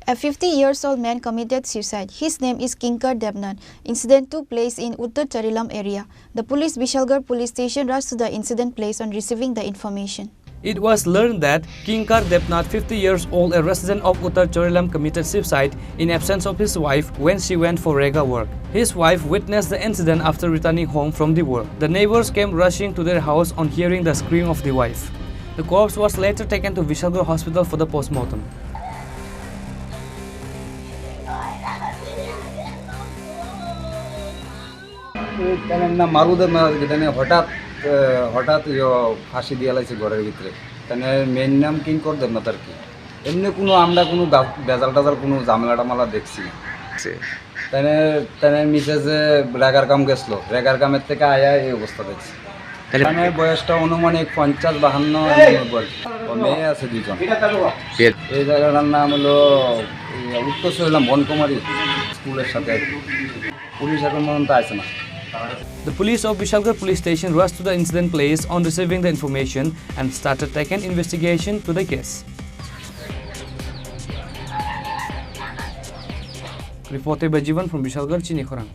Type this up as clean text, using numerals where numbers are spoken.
A 50-year-old man committed suicide. His name is Kinkar Devnan. Incident took place in Uttar Charilam area. The police Vishalgarh police station rushed to the incident place on receiving the information. It was learned that Kinkar Devnath, 50 years old, a resident of Uttar Charilam, committed suicide in absence of his wife when she went for rega work. His wife witnessed the incident after returning home from the work. The neighbors came rushing to their house on hearing the scream of the wife. The corpse was later taken to Vishalgarh hospital for the postmortem. হঠাৎ ফাঁসি দিয়ে লাইছে ঘরের ভিতরে তাহলে main নাম কিঙ্কর দেবনাথ আর কি এমনি কোনো আমরা কোনো বেজাল টাজাল কোনো ঝামেলা টামালা দেখছি না তাহলে তাহলে মিসেসে রেগার কাম গেছিল রেগার কামের থেকে আয়া এই অবস্থা দেখছি তাহলে বয়সটা অনুমানিক 50-52 মেয়ে আছে দুজন এই জায়গাটার নাম হলো উত্তর চরিলাম বনকুমারী স্কুলের সাথে পুলিশ এখন পর্যন্ত আসে না। The police of Vishalgarh police station rushed to the incident place on receiving the information and started taking investigation to the case. Reported by Jivan from Vishalgarh, Chini, Khorang.